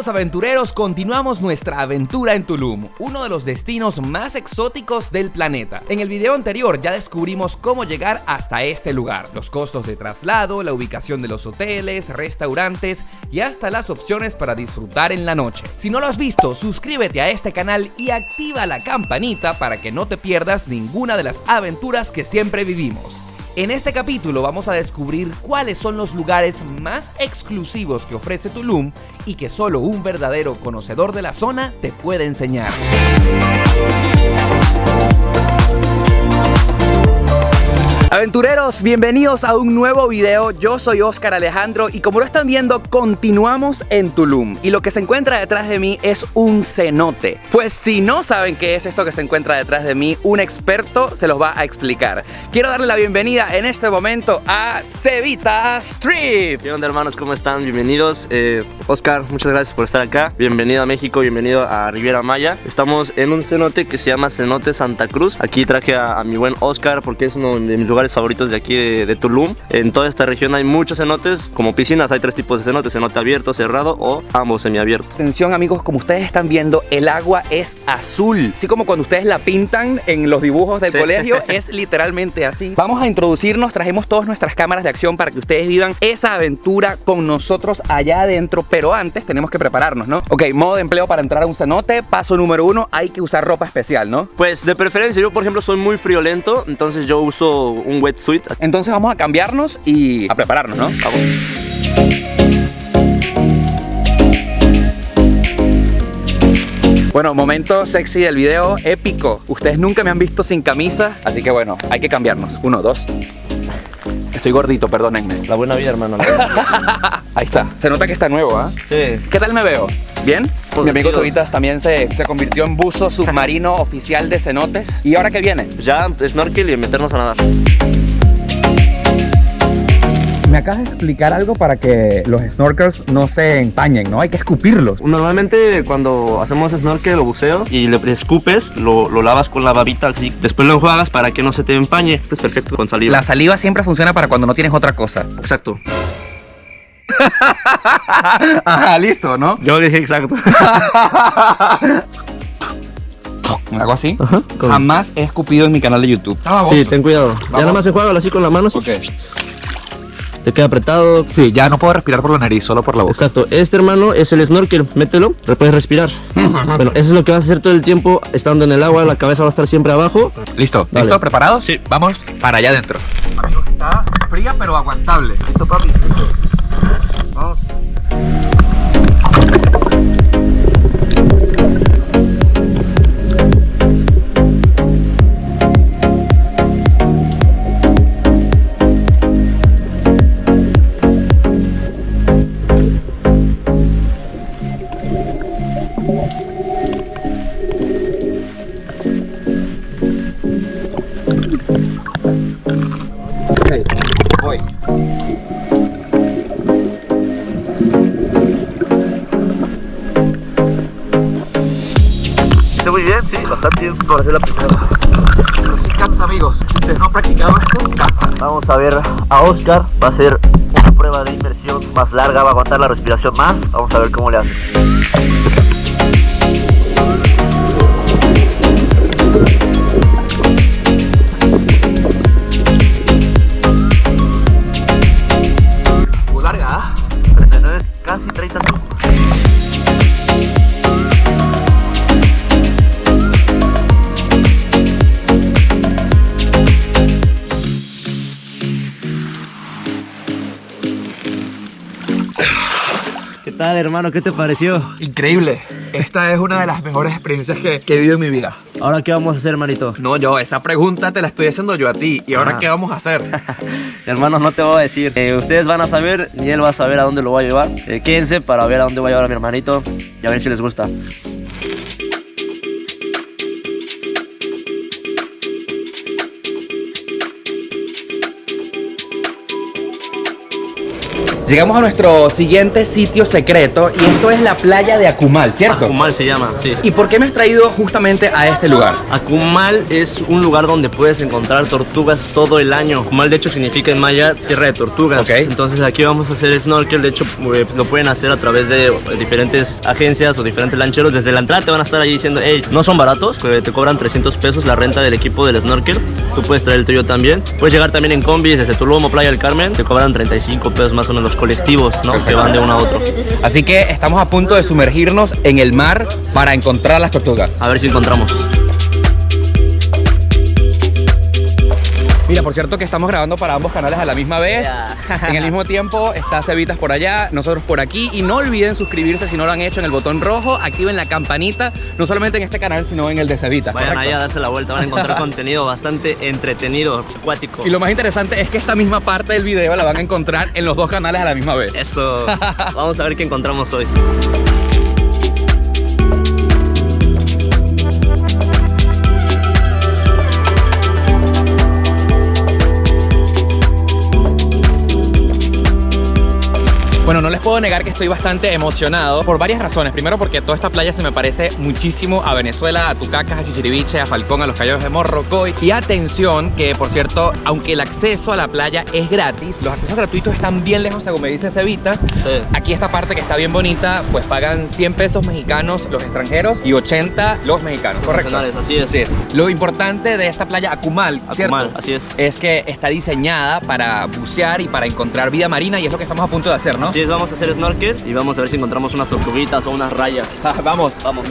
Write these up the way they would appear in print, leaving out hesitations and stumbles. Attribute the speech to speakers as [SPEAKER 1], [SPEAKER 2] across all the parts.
[SPEAKER 1] Queridos aventureros, continuamos nuestra aventura en Tulum, uno de los destinos más exóticos del planeta. En el video anterior ya descubrimos cómo llegar hasta este lugar, los costos de traslado, la ubicación de los hoteles, restaurantes y hasta las opciones para disfrutar en la noche. Si no lo has visto, suscríbete a este canal y activa la campanita para que no te pierdas ninguna de las aventuras que siempre vivimos. En este capítulo vamos a descubrir cuáles son los lugares más exclusivos que ofrece Tulum y que solo un verdadero conocedor de la zona te puede enseñar. Aventureros, bienvenidos a un nuevo video. Yo soy Oscar Alejandro y como lo están viendo, continuamos en Tulum. Y lo que se encuentra detrás de mí es un cenote. Pues si no saben qué es esto que se encuentra detrás de mí, un experto se los va a explicar. Quiero darle la bienvenida en este momento a Cevita Strip.
[SPEAKER 2] ¿Qué onda, hermanos? ¿Cómo están? Bienvenidos. Oscar, muchas gracias por estar acá. Bienvenido a México, bienvenido a Riviera Maya. Estamos en un cenote que se llama Cenote Santa Cruz. Aquí traje a mi buen Oscar porque es uno de mis lugares favoritos de aquí de Tulum. En toda esta región hay muchos cenotes. Como piscinas hay tres tipos de cenotes: cenote abierto, cerrado o ambos semiabiertos.
[SPEAKER 1] Atención amigos, como ustedes están viendo, el agua es azul. Así como cuando ustedes la pintan en los dibujos del colegio, es literalmente así. Vamos a introducirnos, trajimos todas nuestras cámaras de acción para que ustedes vivan esa aventura con nosotros allá adentro. Pero antes tenemos que prepararnos, ¿no? Ok, modo de empleo para entrar a un cenote. Paso número 1, hay que usar ropa especial, ¿no?
[SPEAKER 2] Pues de preferencia, yo por ejemplo soy muy friolento, entonces yo uso un wetsuit.
[SPEAKER 1] Entonces vamos a cambiarnos y a prepararnos, ¿no? Vamos. Bueno, momento sexy del video, épico. Ustedes nunca me han visto sin camisa, así que bueno, hay que cambiarnos. 1, 2. Estoy gordito, perdónenme.
[SPEAKER 2] La buena vida, hermano.
[SPEAKER 1] Ahí está. Se nota que está nuevo, ¿ah?
[SPEAKER 2] Sí.
[SPEAKER 1] ¿Qué tal me veo? ¿Bien?
[SPEAKER 2] Pues
[SPEAKER 1] Mi amigo
[SPEAKER 2] vestidos.
[SPEAKER 1] Cevitas también se convirtió en buzo submarino oficial de cenotes. ¿Y ahora qué viene?
[SPEAKER 2] Ya snorkel y meternos a nadar.
[SPEAKER 1] Me acabas de explicar algo para que los snorkels no se empañen, ¿no? Hay que escupirlos.
[SPEAKER 2] Normalmente cuando hacemos snorkel o buceo y le escupes, lo lavas con la babita así. Después lo enjuagas para que no se te empañe. Esto es perfecto con saliva.
[SPEAKER 1] La saliva siempre funciona para cuando no tienes otra cosa.
[SPEAKER 2] Exacto.
[SPEAKER 1] Ajá, listo, ¿no?
[SPEAKER 2] Yo dije exacto.
[SPEAKER 1] ¿Algo así?
[SPEAKER 2] Ajá.
[SPEAKER 1] Jamás he escupido en mi canal de YouTube.
[SPEAKER 2] Sí, ten cuidado. Ya nada más enjuágalo así con la mano.
[SPEAKER 1] Ok.
[SPEAKER 2] Te queda apretado.
[SPEAKER 1] Sí, ya no puedo respirar por la nariz, solo por la boca.
[SPEAKER 2] Exacto. Este, hermano, es el snorkel. Mételo, lo puedes respirar. Bueno, eso es lo que vas a hacer todo el tiempo estando en el agua. La cabeza va a estar siempre abajo.
[SPEAKER 1] ¿Listo?
[SPEAKER 2] Dale.
[SPEAKER 1] ¿Listo? ¿Preparados?
[SPEAKER 2] Sí.
[SPEAKER 1] Vamos para allá adentro. Amigos, está fría pero aguantable.
[SPEAKER 2] Listo, papi. Vamos.
[SPEAKER 1] Ok, voy.
[SPEAKER 2] Está muy bien, sí, bastante bien para hacer la primera.
[SPEAKER 1] Pero sí cansa, amigos. Si ustedes no han practicado esto, cansa.
[SPEAKER 2] Vamos a ver a Oscar. Va a ser una prueba de inmersión más larga, va a aguantar la respiración más. Vamos a ver cómo le hace.
[SPEAKER 1] Muy larga, ¿ah?
[SPEAKER 2] 39, casi 30 segundos. ¿Qué tal, hermano? ¿Qué te pareció?
[SPEAKER 1] Increíble. Esta es una de las mejores experiencias que he vivido en mi vida.
[SPEAKER 2] ¿Ahora qué vamos a hacer, hermanito?
[SPEAKER 1] No, esa pregunta te la estoy haciendo yo a ti. ¿Y ahora
[SPEAKER 2] Ah.
[SPEAKER 1] qué vamos a hacer?
[SPEAKER 2] Hermanos, no te voy a decir. Ustedes van a saber, ni él va a saber a dónde lo voy a llevar. Quédense para ver a dónde voy a llevar a mi hermanito y a ver si les gusta.
[SPEAKER 1] Llegamos a nuestro siguiente sitio secreto y esto es la playa de Akumal, ¿cierto?
[SPEAKER 2] Akumal se llama, sí.
[SPEAKER 1] ¿Y por qué me has traído justamente a este lugar?
[SPEAKER 2] Akumal es un lugar donde puedes encontrar tortugas todo el año. Akumal de hecho significa en maya tierra de tortugas.
[SPEAKER 1] Ok.
[SPEAKER 2] Entonces aquí vamos a hacer snorkel, de hecho lo pueden hacer a través de diferentes agencias o diferentes lancheros. Desde la entrada te van a estar ahí diciendo, hey, no son baratos, te cobran 300 pesos la renta del equipo del snorkel. Tú puedes traer el tuyo también. Puedes llegar también en combis desde Tulum o Playa del Carmen. Te cobran 35 pesos más o menos los colectivos, ¿no?
[SPEAKER 1] Perfecto.
[SPEAKER 2] Que van de uno a otro.
[SPEAKER 1] Así que estamos a punto de sumergirnos en el mar para encontrar las tortugas.
[SPEAKER 2] A ver si encontramos.
[SPEAKER 1] Mira, por cierto que estamos grabando para ambos canales a la misma vez. En el mismo tiempo está Cevitas por allá, nosotros por aquí. Y no olviden suscribirse si no lo han hecho en el botón rojo. Activen la campanita, no solamente en este canal, sino en el de Cevitas.
[SPEAKER 2] Vayan
[SPEAKER 1] ¿correcto?
[SPEAKER 2] ahí a darse la vuelta, van a encontrar contenido bastante entretenido, acuático.
[SPEAKER 1] Y lo más interesante es que esta misma parte del video la van a encontrar en los dos canales a la misma vez.
[SPEAKER 2] Eso. Vamos a ver qué encontramos hoy.
[SPEAKER 1] Bueno, no les puedo negar que estoy bastante emocionado por varias razones. Primero porque toda esta playa se me parece muchísimo a Venezuela, a Tucacas, a Chichiriviche, a Falcón, a los Cayos de Morrocoy. Y atención que, por cierto, aunque el acceso a la playa es gratis, los accesos gratuitos están bien lejos, según me dice Cevitas.
[SPEAKER 2] Sí.
[SPEAKER 1] Aquí esta parte que está bien bonita, pues pagan 100 pesos mexicanos los extranjeros y 80 los mexicanos, ¿correcto?
[SPEAKER 2] Así es.
[SPEAKER 1] Sí. Lo importante de esta playa Akumal, ¿cierto?
[SPEAKER 2] Akumal, así es.
[SPEAKER 1] Es que está diseñada para bucear y para encontrar vida marina y es lo que estamos a punto de hacer, ¿no?
[SPEAKER 2] Así es, vamos a hacer snorkel y vamos a ver si encontramos unas tortuguitas o unas rayas.
[SPEAKER 1] Vamos.
[SPEAKER 2] Vamos.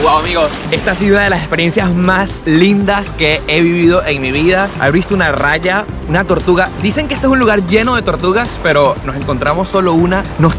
[SPEAKER 1] Wow, amigos, esta ha sido una de las experiencias más lindas que he vivido en mi vida. Haber visto una raya, una tortuga. Dicen que este es un lugar lleno de tortugas, pero nos encontramos solo una. Nos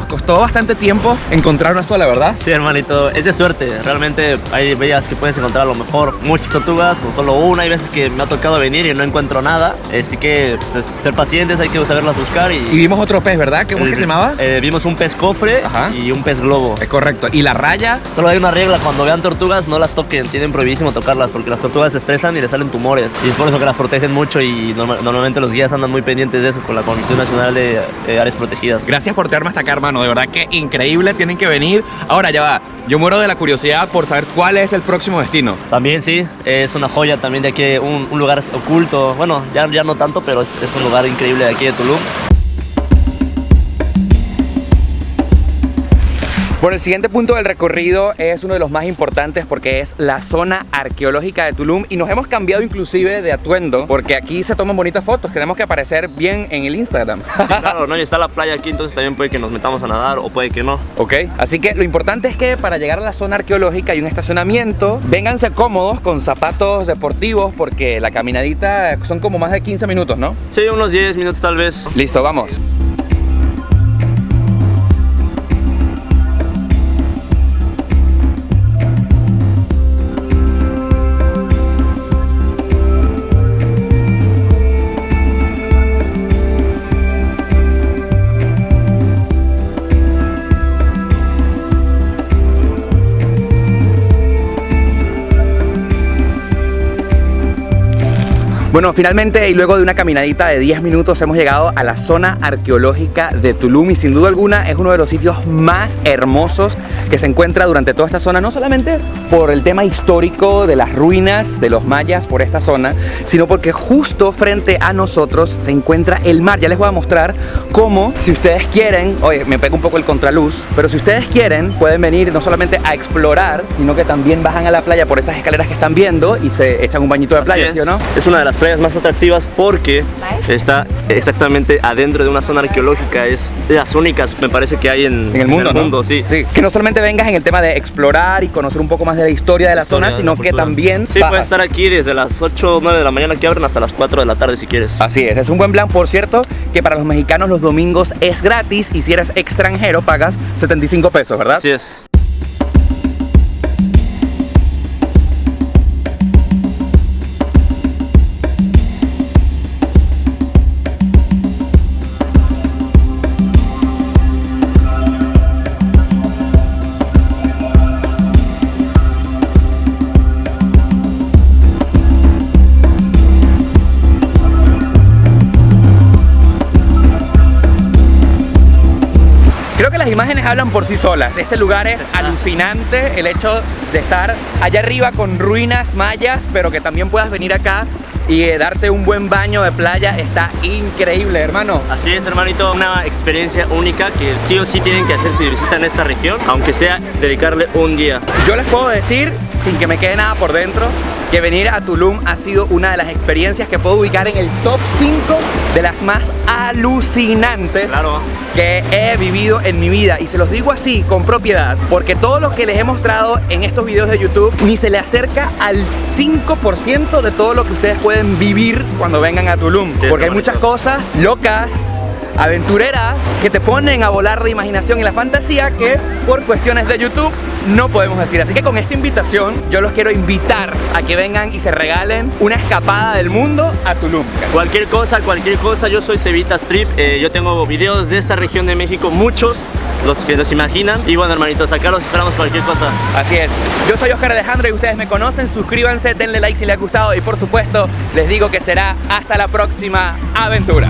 [SPEAKER 1] costó bastante tiempo encontrar una sola, ¿verdad?
[SPEAKER 2] Sí, hermanito, es de suerte. Realmente hay veces que puedes encontrar a lo mejor muchas tortugas o solo una. Hay veces que me ha tocado venir y no encuentro nada. Así que pues, ser pacientes, hay que saberlas buscar.
[SPEAKER 1] Y vimos otro pez, ¿verdad? ¿Cómo es que se llamaba?
[SPEAKER 2] Vimos un pez cofre.
[SPEAKER 1] Ajá.
[SPEAKER 2] Y un pez globo.
[SPEAKER 1] Es correcto. ¿Y la raya?
[SPEAKER 2] Solo hay una regla, cuando vean tortugas no las toquen, tienen prohibidísimo tocarlas porque las tortugas se estresan y les salen tumores y es por eso que las protegen mucho y normalmente los guías andan muy pendientes de eso con la Comisión Nacional de Áreas Protegidas.
[SPEAKER 1] Gracias por traerme hasta acá, hermano, de verdad que increíble, tienen que venir. Ahora ya va, yo muero de la curiosidad por saber cuál es el próximo destino.
[SPEAKER 2] También sí, es una joya también de aquí, un lugar oculto, bueno, ya no tanto, pero es un lugar increíble de aquí de Tulum.
[SPEAKER 1] Bueno, el siguiente punto del recorrido es uno de los más importantes porque es la zona arqueológica de Tulum y nos hemos cambiado inclusive de atuendo porque aquí se toman bonitas fotos, tenemos que aparecer bien en el Instagram.
[SPEAKER 2] Sí, claro, ¿no? Y está la playa aquí, entonces también puede que nos metamos a nadar o puede que no.
[SPEAKER 1] Ok, así que lo importante es que para llegar a la zona arqueológica hay un estacionamiento. Vénganse cómodos con zapatos deportivos porque la caminadita son como más de 15 minutos, ¿no?
[SPEAKER 2] Sí, unos 10 minutos tal vez.
[SPEAKER 1] Listo, vamos. Bueno, finalmente y luego de una caminadita de 10 minutos hemos llegado a la zona arqueológica de Tulum y sin duda alguna es uno de los sitios más hermosos que se encuentra durante toda esta zona, no solamente por el tema histórico de las ruinas de los mayas por esta zona, sino porque justo frente a nosotros se encuentra el mar. Ya les voy a mostrar cómo, si ustedes quieren, oye, me pega un poco el contraluz, pero si ustedes quieren pueden venir no solamente a explorar, sino que también bajan a la playa por esas escaleras que están viendo y se echan un bañito de playa, ¿sí o no?
[SPEAKER 2] Es una de las playas más atractivas porque está exactamente adentro de una zona arqueológica. Es de las únicas, me parece, que hay en
[SPEAKER 1] el mundo,
[SPEAKER 2] ¿no? Sí.
[SPEAKER 1] Que no solamente vengas en el tema de explorar y conocer un poco más de la historia de la zona, sino que también
[SPEAKER 2] puedes estar aquí desde las 8 o 9 de la mañana que abren hasta las 4 de la tarde si quieres.
[SPEAKER 1] Así es un buen plan. Por cierto, que para los mexicanos los domingos es gratis y si eres extranjero pagas 75 pesos, ¿verdad?
[SPEAKER 2] Así es.
[SPEAKER 1] Creo que las imágenes hablan por sí solas. Este lugar es alucinante, el hecho de estar allá arriba con ruinas mayas, pero que también puedas venir acá y darte un buen baño de playa, está increíble, hermano.
[SPEAKER 2] Así es, hermanito, una experiencia única que sí o sí tienen que hacer si visitan esta región, aunque sea dedicarle un día.
[SPEAKER 1] Yo les puedo decir, sin que me quede nada por dentro, que venir a Tulum ha sido una de las experiencias que puedo ubicar en el top 5 de las más alucinantes que he vivido en mi vida. Y se los digo así, con propiedad, porque todo lo que les he mostrado en estos videos de YouTube ni se le acerca al 5% de todo lo que ustedes pueden vivir cuando vengan a Tulum. Porque hay muchas cosas locas, aventureras, que te ponen a volar la imaginación y la fantasía que por cuestiones de YouTube no podemos decir. Así que con esta invitación yo los quiero invitar a que vengan y se regalen una escapada del mundo a Tulum.
[SPEAKER 2] Cualquier cosa, yo soy Cevita Strip, yo tengo videos de esta región de México, muchos, los que nos imaginan. Y bueno, hermanitos, acá los esperamos cualquier cosa.
[SPEAKER 1] Así es. Yo soy Oscar Alejandro y ustedes me conocen. Suscríbanse, denle like si les ha gustado y por supuesto les digo que será hasta la próxima aventura.